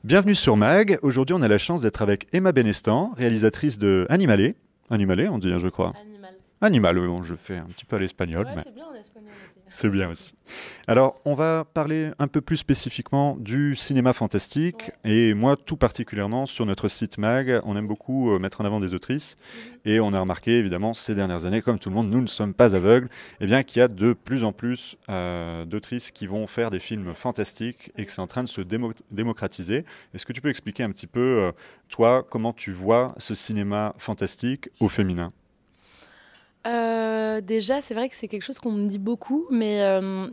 Bienvenue sur Mag. Aujourd'hui, on a la chance d'être avec Emma Benestan, réalisatrice de Animalé. Animalé, on dit, hein, je crois. Animal. Animal, oui, bon, je fais un petit peu à l'espagnol, Ouais, mais c'est bien en espagnol aussi. c'est bien aussi. Alors, on va parler un peu plus spécifiquement du cinéma fantastique. Ouais. Et moi, tout particulièrement, sur notre site Mag, on aime beaucoup mettre en avant des autrices. Mhm. Et on a remarqué, évidemment, ces dernières années, comme tout le monde, nous ne sommes pas aveugles, eh bien, qu'il y a de plus en plus d'autrices qui vont faire des films fantastiques et que c'est en train de se démocratiser. Est-ce que tu peux expliquer un petit peu, toi, comment tu vois ce cinéma fantastique au féminin? Déjà, c'est vrai que c'est quelque chose qu'on me dit beaucoup, mais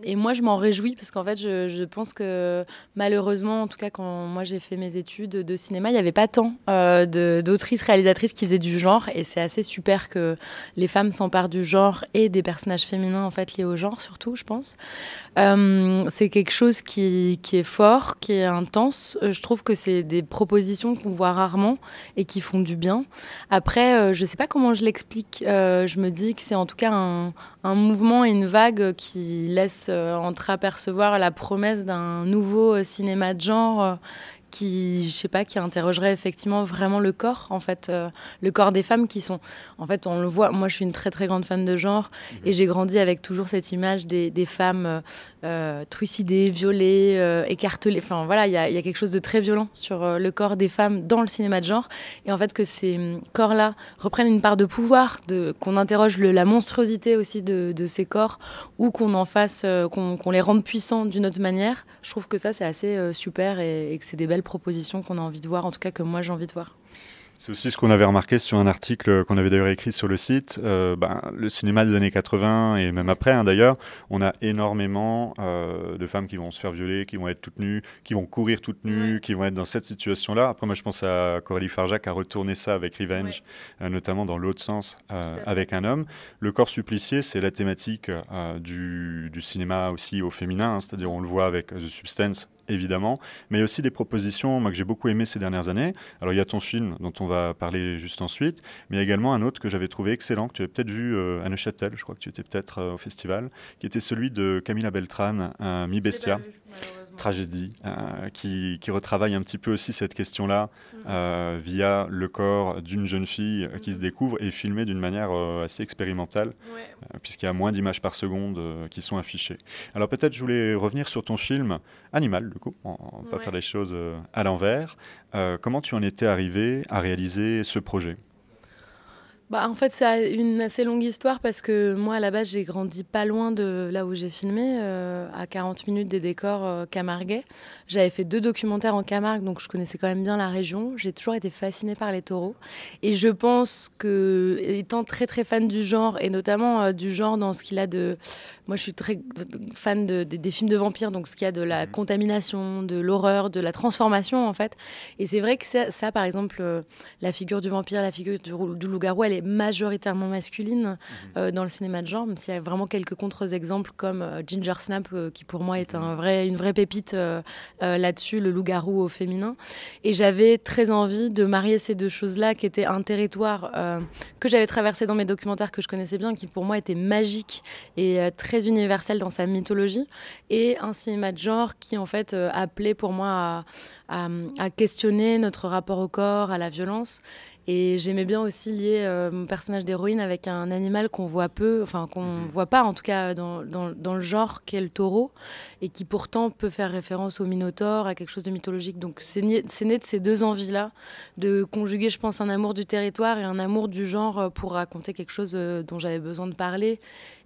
et moi je m'en réjouis parce qu'en fait, je pense que malheureusement, en tout cas quand moi j'ai fait mes études de cinéma, il n'y avait pas tant d'autrices réalisatrices qui faisaient du genre, et c'est assez super que les femmes s'emparent du genre et des personnages féminins en fait liés au genre surtout, je pense. C'est quelque chose qui est fort, qui est intense. Je trouve que c'est des propositions qu'on voit rarement et qui font du bien. Après, je ne sais pas comment je l'explique. Je me dis que c'est en tout cas un mouvement et une vague qui laisse entreapercevoir la promesse d'un nouveau cinéma de genre qui, je sais pas, qui interrogerait effectivement vraiment le corps, en fait, le corps des femmes qui sont, en fait, on le voit. Moi, je suis une très très grande fan de genre et j'ai grandi avec toujours cette image des femmes trucidées, violées, écartelées. Enfin voilà, il y a quelque chose de très violent sur le corps des femmes dans le cinéma de genre, et en fait que ces corps-là reprennent une part de pouvoir, qu'on interroge la monstruosité aussi de ces corps, ou qu'on en fasse, qu'on les rende puissants d'une autre manière. Je trouve que ça c'est assez super, et que c'est des belles propositions qu'on a envie de voir, en tout cas que moi j'ai envie de voir. C'est aussi ce qu'on avait remarqué sur un article qu'on avait d'ailleurs écrit sur le site. Le cinéma des années 80 et même après, hein, d'ailleurs, on a énormément de femmes qui vont se faire violer, qui vont être toutes nues, qui vont courir toutes nues, Ouais. qui vont être dans cette situation-là. Après, moi, je pense à Coralie Farjac qui a retourné ça avec Ouais, Revenge, notamment dans l'autre sens, tout à fait. avec un homme. Le corps supplicié, c'est la thématique du cinéma aussi au féminin, hein, c'est-à-dire on le voit avec The Substance, évidemment, mais il y a aussi des propositions moi, que j'ai beaucoup aimées ces dernières années. Alors il y a ton film dont on va parler juste ensuite, mais il y a également un autre que j'avais trouvé excellent, que tu avais peut-être vu à Neuchâtel, je crois que tu étais peut-être au festival, qui était celui de Camilla Beltran, Mi Je l'ai pas Bestia, vu, malheureusement. tragédie, qui retravaille un petit peu aussi cette question-là Mhm. via le corps d'une jeune fille qui se Mhm. découvre et filmée d'une manière assez expérimentale, Ouais. puisqu'il y a moins d'images par seconde qui sont affichées. Alors peut-être je voulais revenir sur ton film Animal, du coup, on va pas faire Ouais. les choses à l'envers. Comment tu en étais arrivé à réaliser ce projet? Bah, en fait, c'est une assez longue histoire parce que moi, à la base, j'ai grandi pas loin de là où j'ai filmé, à 40 minutes des décors camarguais. J'avais fait 2 documentaires en Camargue, donc je connaissais quand même bien la région. J'ai toujours été fascinée par les taureaux. Et je pense que, étant très très fan du genre, et notamment du genre dans ce qu'il a de... Moi, je suis très fan des films de vampires, donc ce qu'il y a de la Mhm. contamination, de l'horreur, de la transformation, en fait. Et c'est vrai que ça par exemple, la figure du vampire, la figure du loup-garou, elle est majoritairement masculine Mhm. dans le cinéma de genre, même s'il y a vraiment quelques contre-exemples comme Ginger Snap, qui pour moi est Mhm. une vraie pépite là-dessus, le loup-garou au féminin. Et j'avais très envie de marier ces deux choses-là, qui étaient un territoire que j'avais traversé dans mes documentaires, que je connaissais bien, qui pour moi était magique et très universel dans sa mythologie, et un cinéma de genre qui en fait appelait pour moi à questionner notre rapport au corps, à la violence. Et j'aimais bien aussi lier mon personnage d'héroïne avec un animal qu'on voit peu, enfin qu'on Mhm. voit pas en tout cas dans le genre, qu'est le taureau, et qui pourtant peut faire référence au Minotaure, à quelque chose de mythologique. Donc c'est né de ces deux envies-là, de conjuguer, je pense, un amour du territoire et un amour du genre pour raconter quelque chose dont j'avais besoin de parler,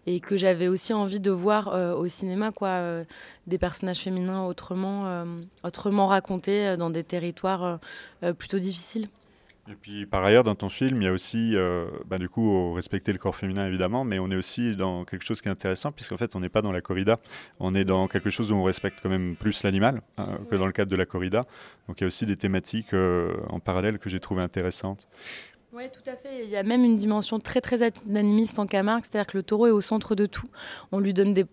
et que j'avais aussi envie de voir au cinéma, quoi, des personnages féminins autrement racontés dans des territoires plutôt difficiles. Et puis par ailleurs, dans ton film, il y a aussi, du coup, respecter le corps féminin évidemment, mais on est aussi dans quelque chose qui est intéressant, puisqu'en fait, on n'est pas dans la corrida, on est dans quelque chose où on respecte quand même plus l'animal que dans Ouais. le cadre de la corrida. Donc il y a aussi des thématiques en parallèle que j'ai trouvé intéressantes. Oui, tout à fait. Il y a même une dimension très très animiste en Camargue, c'est-à-dire que le taureau est au centre de tout. On lui donne des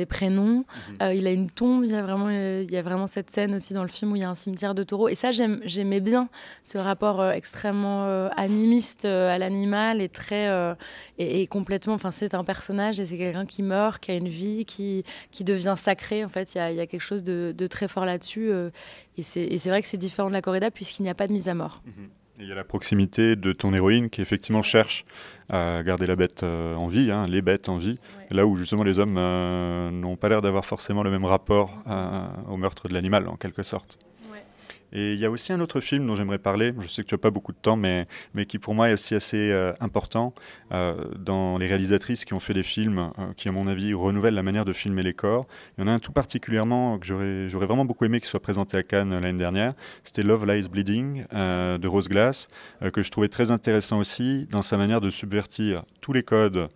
prénoms, il a une tombe, il y a vraiment cette scène aussi dans le film où il y a un cimetière de taureaux. Et ça, j'aimais bien ce rapport extrêmement animiste à l'animal et complètement, enfin c'est un personnage et c'est quelqu'un qui meurt, qui a une vie, qui devient sacré. En fait, il y a quelque chose de très fort là-dessus et c'est vrai que c'est différent de la corrida puisqu'il n'y a pas de mise à mort. Il y a la proximité de ton héroïne qui effectivement cherche à garder la bête en vie, hein, les bêtes en vie, ouais. Là où justement les hommes n'ont pas l'air d'avoir forcément le même rapport au meurtre de l'animal en quelque sorte. Et il y a aussi un autre film dont j'aimerais parler, je sais que tu n'as pas beaucoup de temps, mais qui pour moi est aussi assez important dans les réalisatrices qui ont fait des films qui, à mon avis, renouvellent la manière de filmer les corps. Il y en a un tout particulièrement que j'aurais vraiment beaucoup aimé qu'il soit présenté à Cannes l'année dernière. C'était Love Lies Bleeding de Rose Glass, que je trouvais très intéressant aussi dans sa manière de subvertir tous les codes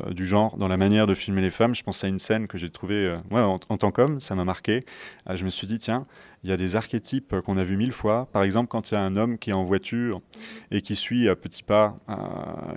du genre, dans la manière de filmer les femmes. Je pense à une scène que j'ai trouvée, en tant qu'homme, ça m'a marqué. Je me suis dit, tiens, il y a des archétypes qu'on a vus 1000 fois. Par exemple, quand il y a un homme qui est en voiture et qui suit à petits pas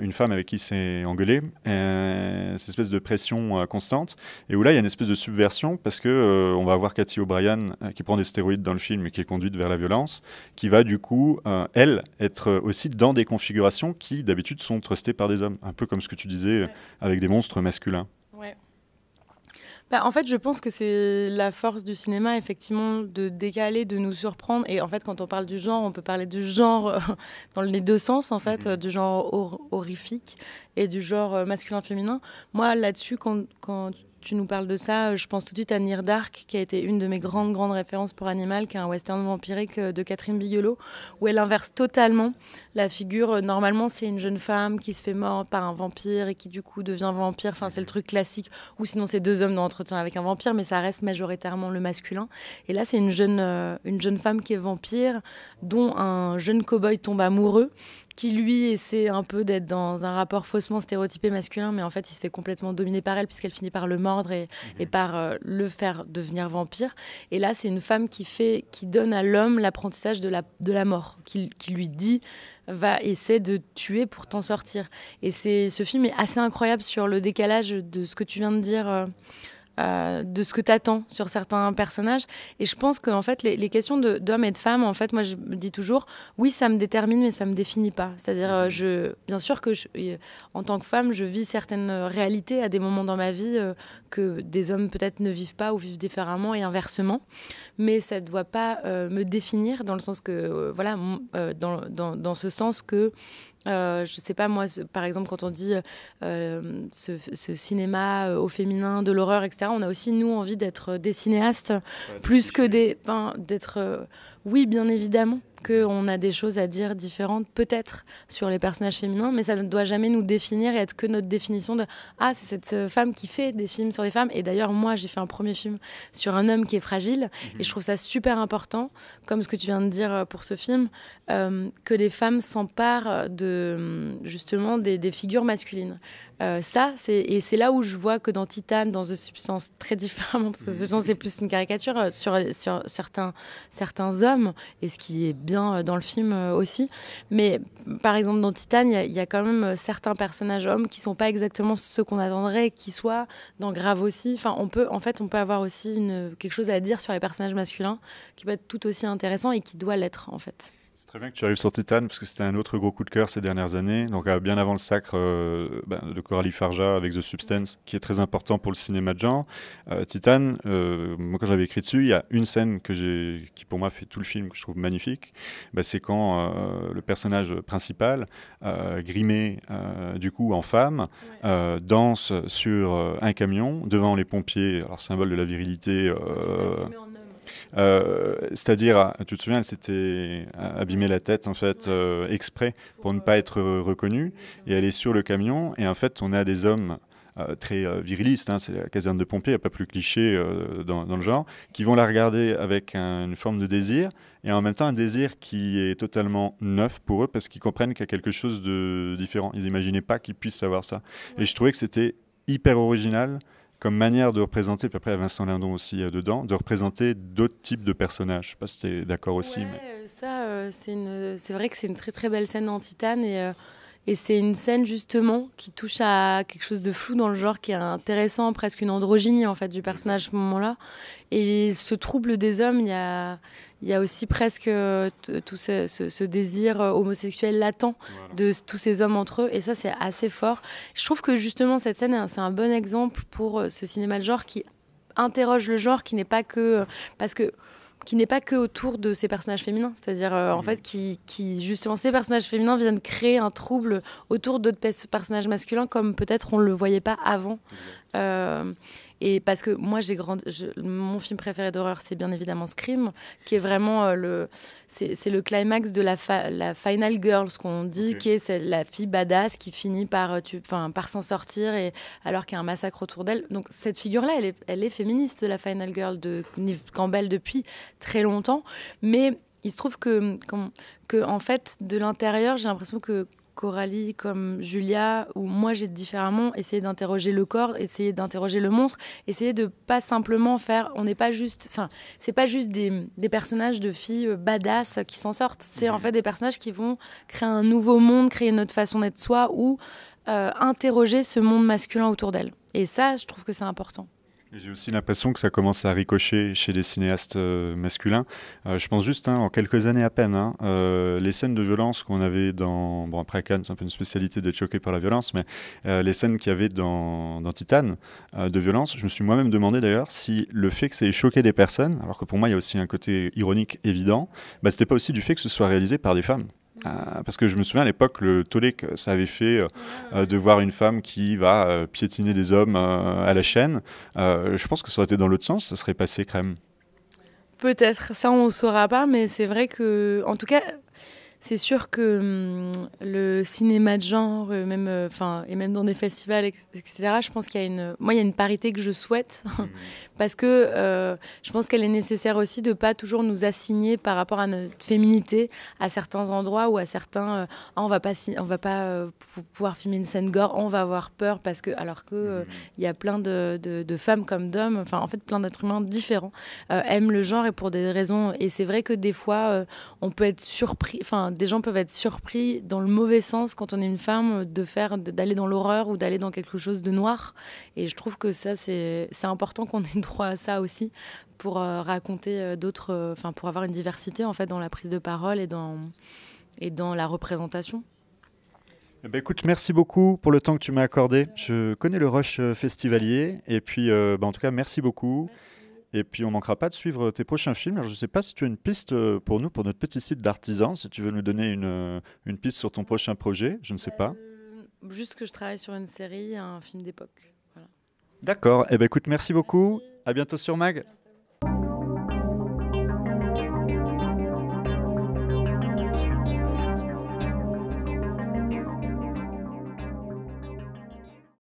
une femme avec qui il s'est engueulé, cette espèce de pression constante, et où là, il y a une espèce de subversion, parce que on va avoir Cathy O'Brien qui prend des stéroïdes dans le film et qui est conduite vers la violence, qui va du coup, elle, être aussi dans des configurations qui, d'habitude, sont trustées par des hommes. Un peu comme ce que tu disais avec des monstres masculins. Ouais. En fait, je pense que c'est la force du cinéma, effectivement, de décaler, de nous surprendre. Et en fait, quand on parle du genre, on peut parler du genre dans les deux sens, en fait, du genre horrifique et du genre masculin-féminin. Moi, là-dessus, quand tu nous parles de ça, je pense tout de suite à Near Dark, qui a été une de mes grandes références pour Animal, qui est un western vampirique de Catherine Bigelow, où elle inverse totalement la figure. Normalement, c'est une jeune femme qui se fait mordre par un vampire et qui, du coup, devient vampire. Enfin, c'est le truc classique. Ou sinon, c'est deux hommes dans l'entretien avec un vampire, mais ça reste majoritairement le masculin. Et là, c'est une jeune femme qui est vampire, dont un jeune cow-boy tombe amoureux, qui lui essaie un peu d'être dans un rapport faussement stéréotypé masculin, mais en fait il se fait complètement dominer par elle puisqu'elle finit par le mordre et par le faire devenir vampire. Et là c'est une femme qui donne à l'homme l'apprentissage de la mort, qui lui dit va essayer de tuer pour t'en sortir. Et ce film est assez incroyable sur le décalage de ce que tu viens de dire, de ce que tu attends sur certains personnages. Et je pense que en fait, les questions d'hommes et de femmes, en fait, moi, je me dis toujours, oui, ça me détermine, mais ça me définit pas. C'est-à-dire, bien sûr que en tant que femme, je vis certaines réalités à des moments dans ma vie que des hommes peut-être ne vivent pas ou vivent différemment et inversement. Mais ça ne doit pas me définir dans le sens que, dans ce sens que je sais pas, moi, par exemple, quand on dit ce cinéma au féminin, de l'horreur, etc., on a aussi, nous, envie d'être des cinéastes, plus que d'être... oui, bien évidemment qu'on a des choses à dire différentes, peut-être, sur les personnages féminins, mais ça ne doit jamais nous définir et être que notre définition de « Ah, c'est cette femme qui fait des films sur des femmes ». Et d'ailleurs, moi, j'ai fait un premier film sur un homme qui est fragile, et je trouve ça super important, comme ce que tu viens de dire pour ce film, que les femmes s'emparent justement des figures masculines. C'est là où je vois que dans Titane, dans The Substance, très différemment, parce que The Substance c'est plus une caricature sur certains hommes, et ce qui est bien dans le film aussi. Mais par exemple dans Titane, il y a quand même certains personnages hommes qui sont pas exactement ceux qu'on attendrait qu'ils soient. Dans Grave aussi, enfin on peut avoir aussi quelque chose à dire sur les personnages masculins qui peut être tout aussi intéressant et qui doit l'être en fait. Très bien que tu arrives sur Titane, parce que c'était un autre gros coup de cœur ces dernières années. Donc, bien avant le sacre de Coralie Farja avec The Substance, qui est très important pour le cinéma de genre. Titane, moi, quand j'avais écrit dessus, il y a une scène qui pour moi fait tout le film, que je trouve magnifique. C'est quand le personnage principal, grimé du coup en femme, danse sur un camion devant les pompiers, alors symbole de la virilité. C'est-à-dire, tu te souviens, elle s'était abîmé la tête en fait exprès pour ne pas être reconnue, et elle est sur le camion, et en fait on a des hommes très virilistes, c'est la caserne de pompiers, il n'y a pas plus cliché dans le genre, qui vont la regarder avec une forme de désir, et en même temps un désir qui est totalement neuf pour eux, parce qu'ils comprennent qu'il y a quelque chose de différent. Ils n'imaginaient pas qu'ils puissent savoir ça. Et je trouvais que c'était hyper original, comme manière de représenter, puis après il y a Vincent Lindon aussi dedans, de représenter d'autres types de personnages. Je sais pas si tu es d'accord aussi. Ouais, Mais... c'est vrai que c'est une très très belle scène dans Titane et c'est une scène justement qui touche à quelque chose de flou dans le genre qui est intéressant, presque une androgynie en fait du personnage à ce moment-là. Et ce trouble des hommes, il y a aussi presque tout ce désir homosexuel latent Voilà. de tous ces hommes entre eux. Et ça, c'est assez fort. Je trouve que justement cette scène, c'est un bon exemple pour ce cinéma de genre qui interroge le genre, qui n'est pas que parce que qui n'est pas que autour de ces personnages féminins, c'est-à-dire en fait qui justement ces personnages féminins viennent créer un trouble autour d'autres personnages masculins comme peut-être on le voyait pas avant. Euh, et parce que moi mon film préféré d'horreur c'est bien évidemment Scream qui est vraiment c'est le climax de la final girl ce qu'on dit qui est la fille badass qui finit par s'en sortir et alors qu'il y a un massacre autour d'elle. Donc cette figure là elle est féministe, la final girl de Neve Campbell depuis très longtemps, mais il se trouve que en fait de l'intérieur j'ai l'impression que Coralie comme Julia, ou moi j'ai différemment essayé d'interroger le corps, essayer d'interroger le monstre, essayer de pas simplement faire, on n'est pas juste, enfin c'est pas juste des personnages de filles badass qui s'en sortent, c'est en fait des personnages qui vont créer un nouveau monde, créer une autre façon d'être soi ou interroger ce monde masculin autour d'elle. Et ça, je trouve que c'est important. J'ai aussi l'impression que ça commence à ricocher chez les cinéastes masculins. Je pense juste, en quelques années à peine, les scènes de violence qu'on avait dans... Bon, après Cannes, c'est un peu une spécialité d'être choqué par la violence, mais les scènes qu'il y avait dans Titane de violence, je me suis moi-même demandé d'ailleurs si le fait que ça ait choqué des personnes, alors que pour moi il y a aussi un côté ironique évident, bah, c'était pas aussi du fait que ce soit réalisé par des femmes. Parce que je me souviens à l'époque, le tollé que ça avait fait de voir une femme qui va piétiner des hommes à la chaîne. Je pense que ça aurait été dans l'autre sens, ça serait passé crème. Peut-être, ça on ne saura pas, mais c'est vrai que, en tout cas, c'est sûr que le cinéma de genre, même, et même dans des festivals, etc., je pense qu'il y a moi, il y a une parité que je souhaite, parce que je pense qu'elle est nécessaire aussi de ne pas toujours nous assigner par rapport à notre féminité à certains endroits ou à certains... on va pas pouvoir filmer une scène gore, on va avoir peur, parce que, alors que il y a plein de femmes comme d'hommes, enfin, en fait, plein d'êtres humains différents, aiment le genre et pour des raisons... Et c'est vrai que des fois, on peut être surpris... Enfin, des gens peuvent être surpris dans le mauvais sens quand on est une femme d'aller dans l'horreur ou d'aller dans quelque chose de noir. Et je trouve que ça, c'est important qu'on ait droit à ça aussi pour raconter d'autres... pour avoir une diversité, en fait, dans la prise de parole et dans la représentation. Eh ben, écoute, merci beaucoup pour le temps que tu m'as accordé. Je connais le rush festivalier. Et puis, en tout cas, merci beaucoup. Merci. Et puis, on ne manquera pas de suivre tes prochains films. Alors, je ne sais pas si tu as une piste pour nous, pour notre petit site d'artisans, si tu veux nous donner une piste sur ton prochain projet. Je ne sais pas. Juste que je travaille sur une série, un film d'époque. Voilà. D'accord. Eh ben, écoute, merci beaucoup. À bientôt sur Mag.